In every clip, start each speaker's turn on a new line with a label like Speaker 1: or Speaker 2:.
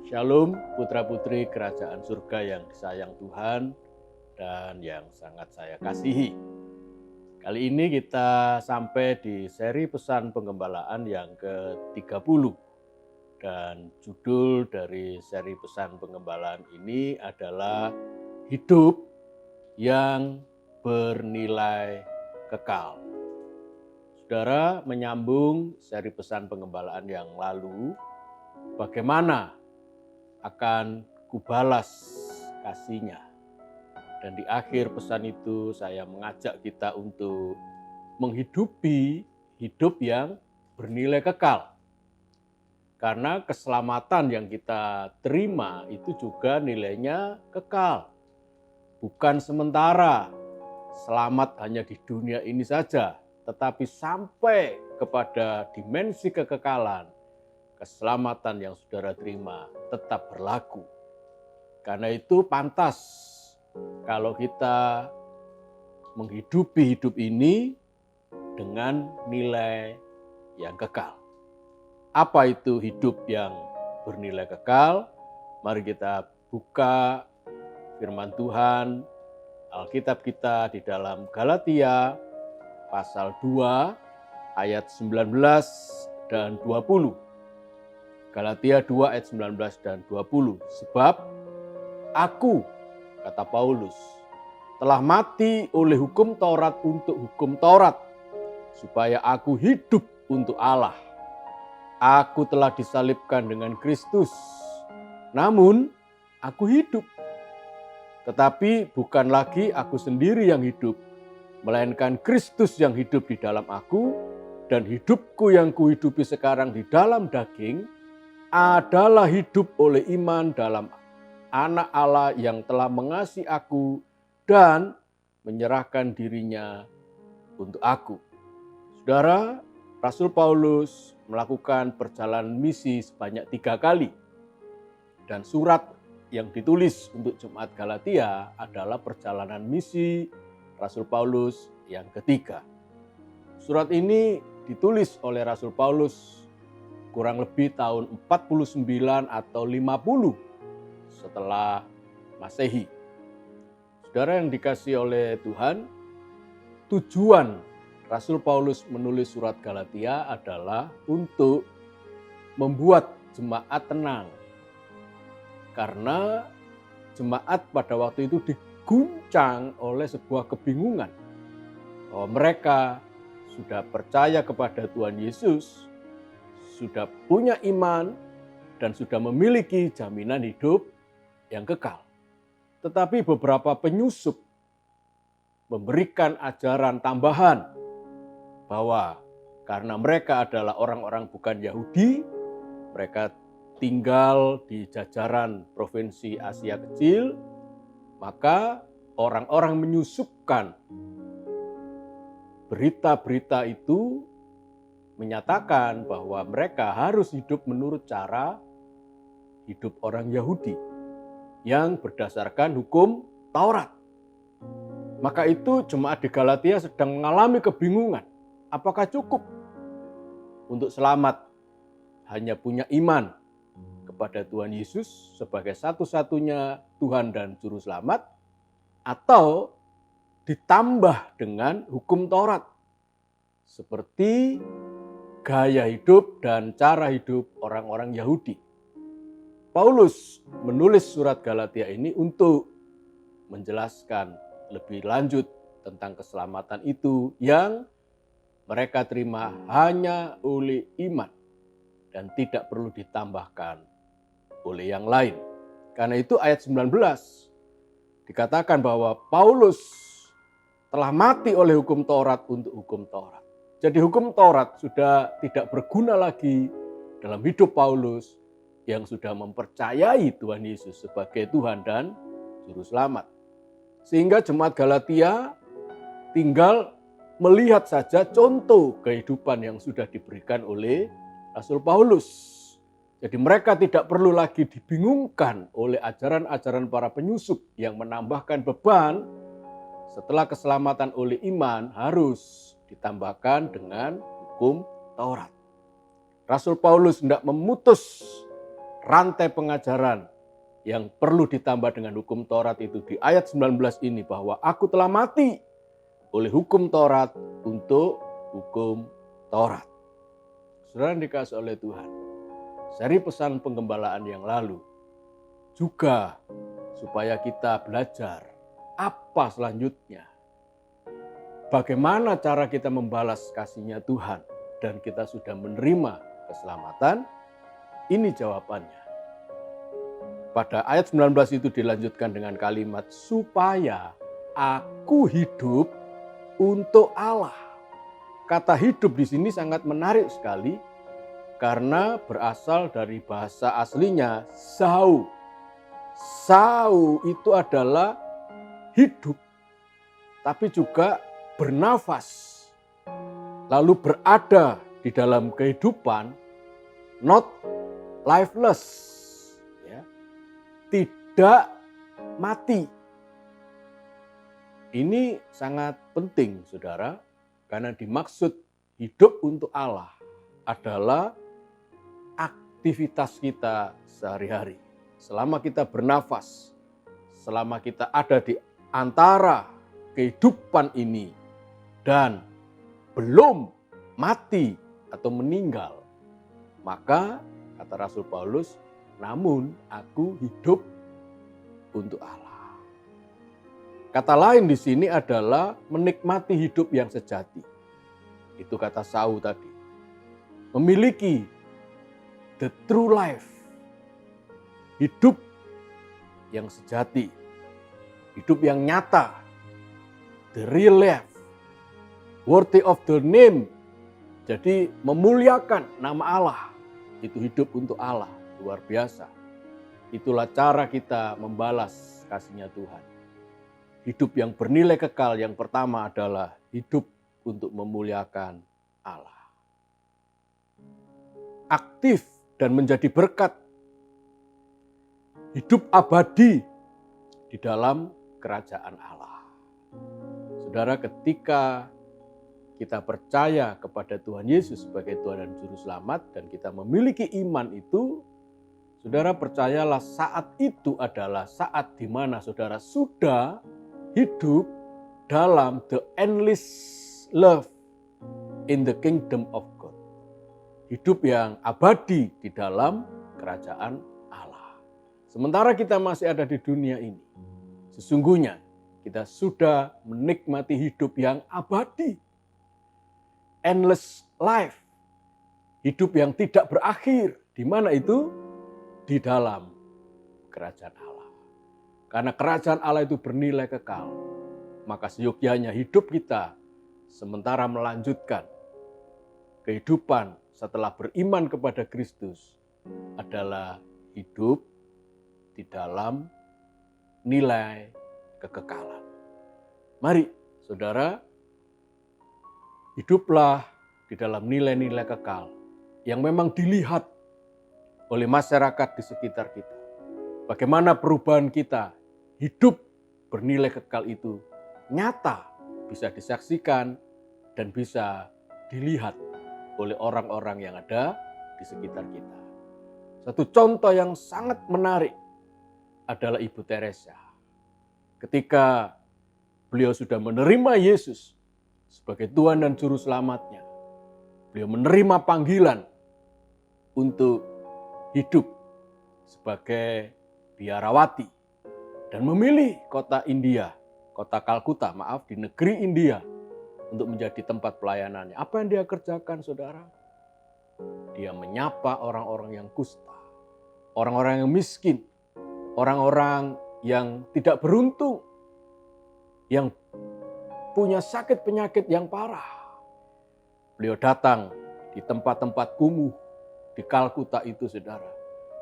Speaker 1: Shalom putra-putri kerajaan surga yang disayang Tuhan dan yang sangat saya kasihi. Kali ini kita sampai di seri pesan penggembalaan yang ke-30. Dan judul dari seri pesan penggembalaan ini adalah hidup yang bernilai kekal. Saudara, menyambung seri pesan penggembalaan yang lalu, bagaimana akan kubalas kasihnya. Dan di akhir pesan itu saya mengajak kita untuk menghidupi hidup yang bernilai kekal. Karena keselamatan yang kita terima itu juga nilainya kekal. Bukan sementara, selamat hanya di dunia ini saja, tetapi sampai kepada dimensi kekekalan, keselamatan yang saudara terima tetap berlaku. Karena itu pantas kalau kita menghidupi hidup ini dengan nilai yang kekal. Apa itu hidup yang bernilai kekal? Mari kita buka firman Tuhan, Alkitab kita di dalam Galatia pasal 2 ayat 19 dan 20. Galatia 2 ayat 19 dan 20. Sebab aku, kata Paulus, telah mati oleh hukum Taurat untuk hukum Taurat, supaya aku hidup untuk Allah. Aku telah disalibkan dengan Kristus, namun aku hidup. Tetapi bukan lagi aku sendiri yang hidup, melainkan Kristus yang hidup di dalam aku, dan hidupku yang kuhidupi sekarang di dalam daging adalah hidup oleh iman dalam Anak Allah yang telah mengasihi aku dan menyerahkan dirinya untuk aku. Saudara, Rasul Paulus melakukan perjalanan misi sebanyak 3 kali. Dan surat yang ditulis untuk Jemaat Galatia adalah perjalanan misi Rasul Paulus yang ketiga. Surat ini ditulis oleh Rasul Paulus kurang lebih tahun 49 atau 50 setelah Masehi. Saudara yang dikasihi oleh Tuhan, tujuan Rasul Paulus menulis surat Galatia adalah untuk membuat jemaat tenang. Karena jemaat pada waktu itu diguncang oleh sebuah kebingungan. Bahwa mereka sudah percaya kepada Tuhan Yesus, sudah punya iman, dan sudah memiliki jaminan hidup yang kekal. Tetapi beberapa penyusup memberikan ajaran tambahan bahwa karena mereka adalah orang-orang bukan Yahudi, mereka tinggal di jajaran provinsi Asia Kecil, maka orang-orang menyusupkan berita-berita itu menyatakan bahwa mereka harus hidup menurut cara hidup orang Yahudi yang berdasarkan hukum Taurat. Maka itu jemaat di Galatia sedang mengalami kebingungan. Apakah cukup untuk selamat hanya punya iman kepada Tuhan Yesus sebagai satu-satunya Tuhan dan Juru Selamat, atau ditambah dengan hukum Taurat seperti gaya hidup dan cara hidup orang-orang Yahudi? Paulus menulis surat Galatia ini untuk menjelaskan lebih lanjut tentang keselamatan itu yang mereka terima hanya oleh iman dan tidak perlu ditambahkan oleh yang lain. Karena itu ayat 19 dikatakan bahwa Paulus telah mati oleh hukum Taurat untuk hukum Taurat. Jadi hukum Taurat sudah tidak berguna lagi dalam hidup Paulus yang sudah mempercayai Tuhan Yesus sebagai Tuhan dan Juru Selamat. Sehingga jemaat Galatia tinggal melihat saja contoh kehidupan yang sudah diberikan oleh Rasul Paulus. Jadi mereka tidak perlu lagi dibingungkan oleh ajaran-ajaran para penyusup yang menambahkan beban setelah keselamatan oleh iman harus ditambahkan dengan hukum Taurat. Rasul Paulus hendak memutus rantai pengajaran yang perlu ditambah dengan hukum Taurat itu di ayat 19 ini, bahwa aku telah mati oleh hukum Taurat untuk hukum Taurat. Saudara yang dikasihi oleh Tuhan, seri pesan penggembalaan yang lalu juga supaya kita belajar apa selanjutnya. Bagaimana cara kita membalas kasih-Nya Tuhan dan kita sudah menerima keselamatan? Ini jawabannya. Pada ayat 19 itu dilanjutkan dengan kalimat supaya aku hidup untuk Allah. Kata hidup di sini sangat menarik sekali karena berasal dari bahasa aslinya zau. Zau itu adalah hidup, tapi juga bernafas, lalu berada di dalam kehidupan, not lifeless, ya, tidak mati. Ini sangat penting, saudara, karena dimaksud hidup untuk Allah adalah aktivitas kita sehari-hari. Selama kita bernafas, selama kita ada di antara kehidupan ini dan belum mati atau meninggal, maka kata Rasul Paulus, namun aku hidup untuk Allah. Kata lain di sini adalah menikmati hidup yang sejati. Itu kata Zau tadi. Memiliki the true life. Hidup yang sejati. Hidup yang nyata. The real life. Worthy of the name. Jadi memuliakan nama Allah. Itu hidup untuk Allah. Luar biasa. Itulah cara kita membalas kasih-Nya Tuhan. Hidup yang bernilai kekal yang pertama adalah hidup untuk memuliakan Allah. Aktif dan menjadi berkat. Hidup abadi di dalam kerajaan Allah. Saudara, ketika kita percaya kepada Tuhan Yesus sebagai Tuhan dan Juru Selamat dan kita memiliki iman itu, saudara percayalah saat itu adalah saat di mana saudara sudah hidup dalam the endless love in the kingdom of God. Hidup yang abadi di dalam kerajaan Allah. Sementara kita masih ada di dunia ini, sesungguhnya kita sudah menikmati hidup yang abadi. Endless life. Hidup yang tidak berakhir. Di mana itu? Di dalam kerajaan Allah. Karena kerajaan Allah itu bernilai kekal. Maka seyogyanya hidup kita sementara melanjutkan kehidupan setelah beriman kepada Kristus adalah hidup di dalam nilai kekekalan. Mari, saudara, hiduplah di dalam nilai-nilai kekal yang memang dilihat oleh masyarakat di sekitar kita. Bagaimana perubahan kita, hidup bernilai kekal itu nyata, bisa disaksikan dan bisa dilihat oleh orang-orang yang ada di sekitar kita. Satu contoh yang sangat menarik adalah Ibu Teresa. Ketika beliau sudah menerima Yesus sebagai Tuhan dan Juru Selamatnya, beliau menerima panggilan untuk hidup sebagai biarawati dan memilih kota India, kota Kalkuta, di negeri India untuk menjadi tempat pelayanannya. Apa yang dia kerjakan, saudara? Dia menyapa orang-orang yang kusta, orang-orang yang miskin, orang-orang yang tidak beruntung, yang punya sakit penyakit yang parah. Beliau datang di tempat-tempat kumuh di Kalkuta itu, saudara,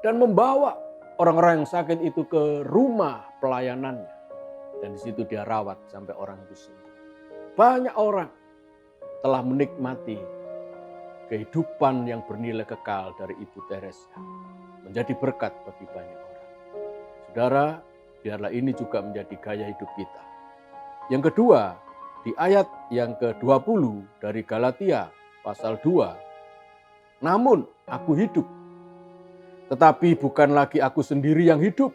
Speaker 1: dan membawa orang-orang yang sakit itu ke rumah pelayanannya. Dan di situ dia rawat sampai orang itu sembuh. Banyak orang telah menikmati kehidupan yang bernilai kekal dari Ibu Teresa, menjadi berkat bagi banyak orang. Saudara, biarlah ini juga menjadi gaya hidup kita. Yang kedua, di ayat yang ke-20 dari Galatia pasal 2. Namun aku hidup, Tetapi bukan lagi aku sendiri yang hidup,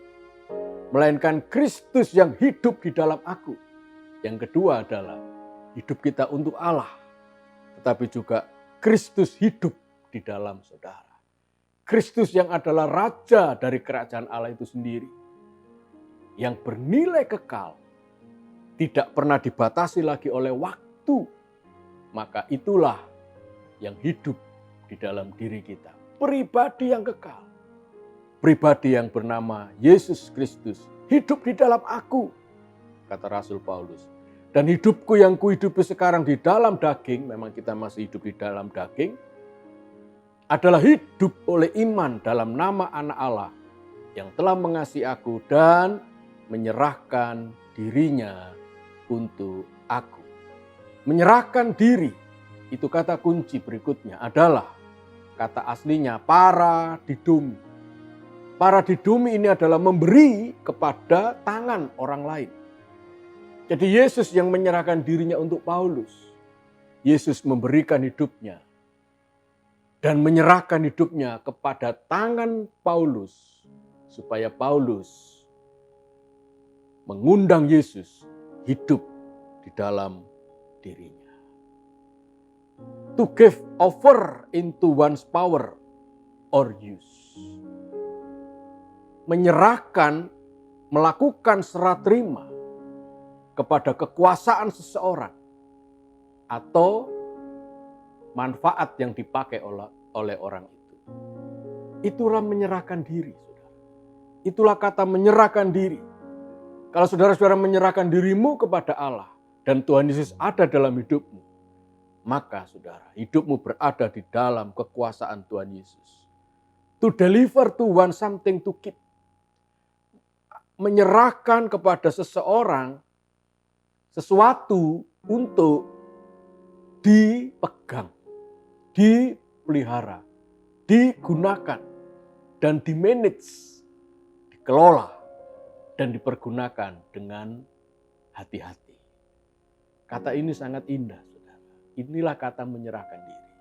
Speaker 1: melainkan Kristus yang hidup di dalam aku. Yang kedua adalah hidup kita untuk Allah, tetapi juga Kristus hidup di dalam saudara. Kristus yang adalah Raja dari kerajaan Allah itu sendiri, yang bernilai kekal, tidak pernah dibatasi lagi oleh waktu, maka itulah yang hidup di dalam diri kita. Pribadi yang kekal, pribadi yang bernama Yesus Kristus hidup di dalam aku, kata Rasul Paulus. Dan hidupku yang kuhidupi sekarang di dalam daging, memang kita masih hidup di dalam daging, adalah hidup oleh iman dalam nama Anak Allah yang telah mengasihi aku dan menyerahkan dirinya untuk aku. Menyerahkan diri, itu kata kunci berikutnya adalah kata aslinya paradidumi. Paradidumi ini adalah memberi kepada tangan orang lain. Jadi Yesus yang menyerahkan dirinya untuk Paulus. Yesus memberikan hidupnya dan menyerahkan hidupnya kepada tangan Paulus, supaya Paulus mengundang Yesus hidup di dalam dirinya. To give over into one's power or use. Menyerahkan, melakukan serah terima kepada kekuasaan seseorang atau manfaat yang dipakai oleh orang itu. Itulah menyerahkan diri, saudara. Itulah kata menyerahkan diri. Kalau saudara-saudara menyerahkan dirimu kepada Allah dan Tuhan Yesus ada dalam hidupmu, maka saudara, hidupmu berada di dalam kekuasaan Tuhan Yesus. To deliver to one something to keep. Menyerahkan kepada seseorang sesuatu untuk dipegang, dipelihara, digunakan, dan dimanage, dikelola, dan dipergunakan dengan hati-hati. Kata ini sangat indah, saudara. Inilah kata menyerahkan diri.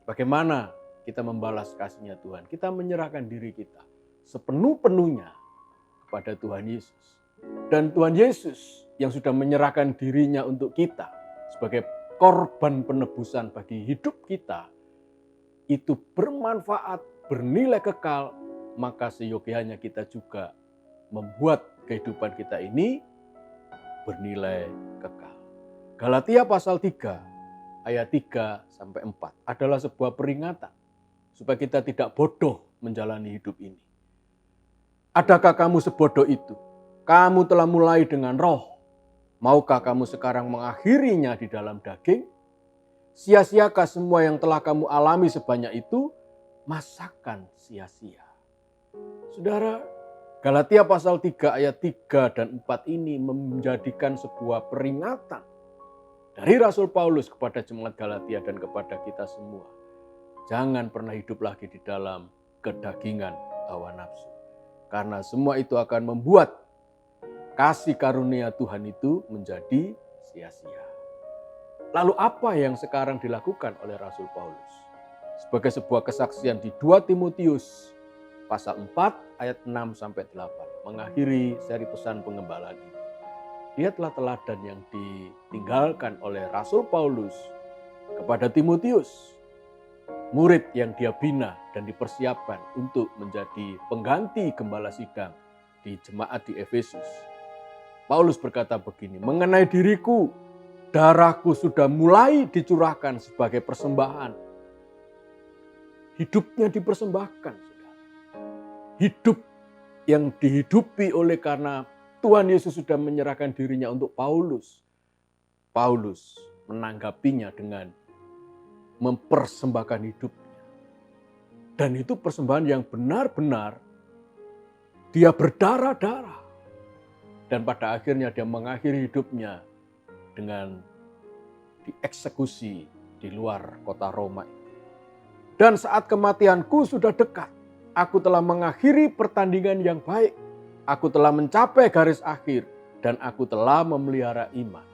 Speaker 1: Bagaimana kita membalas kasih-Nya Tuhan? Kita menyerahkan diri kita sepenuh-penuhnya kepada Tuhan Yesus. Dan Tuhan Yesus yang sudah menyerahkan dirinya untuk kita sebagai korban penebusan bagi hidup kita, itu bermanfaat, bernilai kekal, maka seyogianya kita juga membuat kehidupan kita ini bernilai kekal. Galatia pasal 3 ayat 3-4 adalah sebuah peringatan supaya kita tidak bodoh menjalani hidup ini. Adakah kamu sebodoh itu? Kamu telah mulai dengan roh. Maukah kamu sekarang mengakhirinya di dalam daging? Sia-siakah semua yang telah kamu alami sebanyak itu? Masakan sia-sia. Saudara, Galatia pasal 3 ayat 3 dan 4 ini menjadikan sebuah peringatan dari Rasul Paulus kepada jemaat Galatia dan kepada kita semua. Jangan pernah hidup lagi di dalam kedagingan hawa nafsu. Karena semua itu akan membuat kasih karunia Tuhan itu menjadi sia-sia. Lalu apa yang sekarang dilakukan oleh Rasul Paulus? Sebagai sebuah kesaksian di 2 Timotius pasal 4 ayat 6-8 mengakhiri seri pesan pengembalaan ini. Lihatlah teladan yang ditinggalkan oleh Rasul Paulus kepada Timotius, murid yang dia bina dan dipersiapkan untuk menjadi pengganti gembala sidang di jemaat di Efesus. Paulus berkata begini, mengenai diriku, darahku sudah mulai dicurahkan sebagai persembahan. Hidupnya dipersembahkan, saudara. Hidup yang dihidupi oleh karena Tuhan Yesus sudah menyerahkan dirinya untuk Paulus. Paulus menanggapinya dengan mempersembahkan hidupnya. Dan itu persembahan yang benar-benar dia berdarah-darah. Dan pada akhirnya dia mengakhiri hidupnya dengan dieksekusi di luar kota Roma. Dan saat kematianku sudah dekat, aku telah mengakhiri pertandingan yang baik. Aku telah mencapai garis akhir dan aku telah memelihara iman.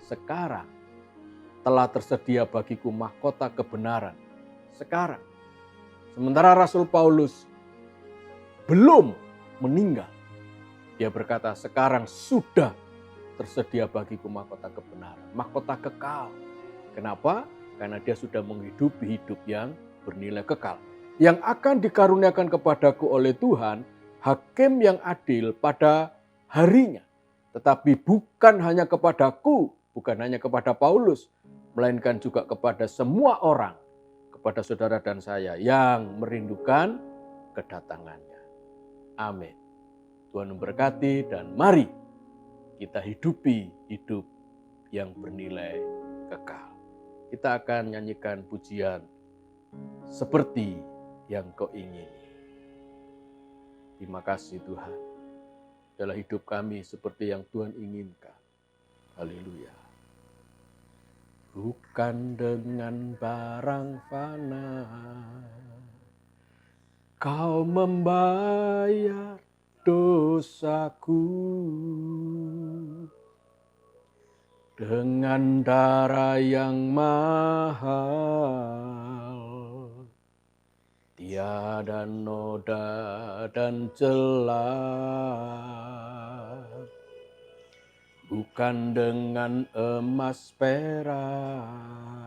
Speaker 1: Sekarang telah tersedia bagiku mahkota kebenaran. Sekarang, sementara Rasul Paulus belum meninggal. Dia berkata, sekarang sudah tersedia bagiku mahkota kebenaran, mahkota kekal. Kenapa? Karena dia sudah menghidupi hidup yang bernilai kekal. Yang akan dikaruniakan kepadaku oleh Tuhan, hakim yang adil pada harinya. Tetapi bukan hanya kepadaku, bukan hanya kepada Paulus, melainkan juga kepada semua orang, kepada saudara dan saya yang merindukan kedatangannya. Amin. Tuhan memberkati dan mari kita hidupi hidup yang bernilai kekal. Kita akan nyanyikan pujian seperti yang Kau ingini. Terima kasih Tuhan. Dalam hidup kami seperti yang Tuhan inginkan. Haleluya. Bukan dengan barang fana Kau membayar dosaku, dengan darah yang mahal, tiada noda dan celah. Bukan dengan emas perak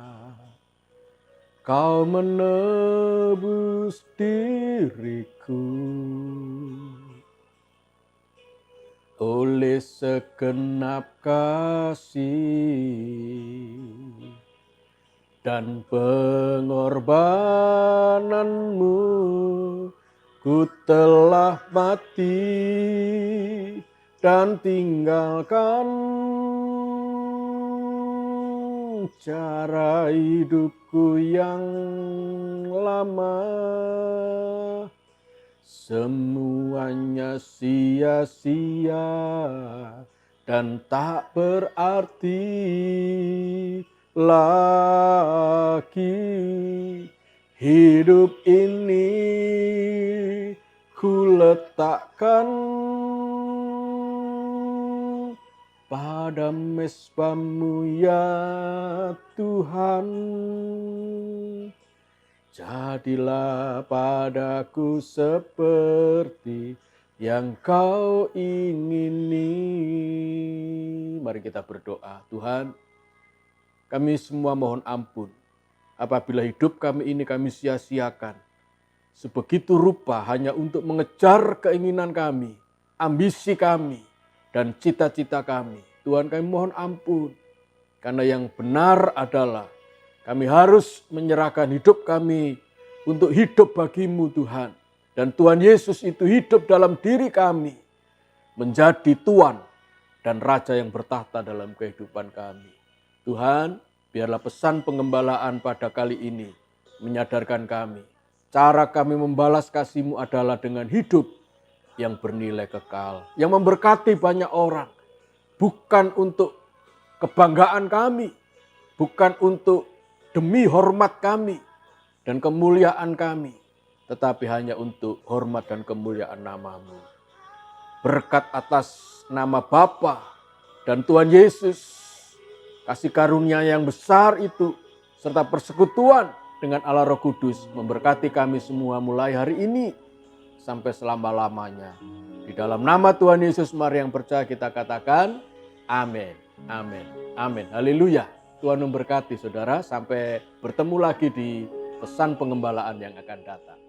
Speaker 1: Kau menebus diriku, oleh segenap kasih dan pengorbananmu, ku telah mati dan tinggalkan cara hidupku yang lama. Semuanya sia-sia dan tak berarti lagi. Hidup ini ku letakkan pada mezbamu ya Tuhan. Jadilah padaku seperti yang Kau ingini. Mari kita berdoa. Tuhan, kami semua mohon ampun apabila hidup kami ini kami sia-siakan sebegitu rupa hanya untuk mengejar keinginan kami, ambisi kami, dan cita-cita kami. Tuhan, kami mohon ampun, karena yang benar adalah kami harus menyerahkan hidup kami untuk hidup bagi-Mu Tuhan. Dan Tuhan Yesus itu hidup dalam diri kami, menjadi Tuan dan Raja yang bertahta dalam kehidupan kami. Tuhan, biarlah pesan pengembalaan pada kali ini menyadarkan kami, cara kami membalas kasih-Mu adalah dengan hidup yang bernilai kekal, yang memberkati banyak orang, bukan untuk kebanggaan kami, bukan untuk demi hormat kami dan kemuliaan kami, tetapi hanya untuk hormat dan kemuliaan nama-Mu. Berkat atas nama Bapa dan Tuhan Yesus, kasih karunia yang besar itu, serta persekutuan dengan Allah Roh Kudus, memberkati kami semua mulai hari ini sampai selama-lamanya. Di dalam nama Tuhan Yesus, mari yang percaya kita katakan, amin, amin, amin. Haleluya. Tuhan memberkati saudara, sampai bertemu lagi di pesan pengembalaan yang akan datang.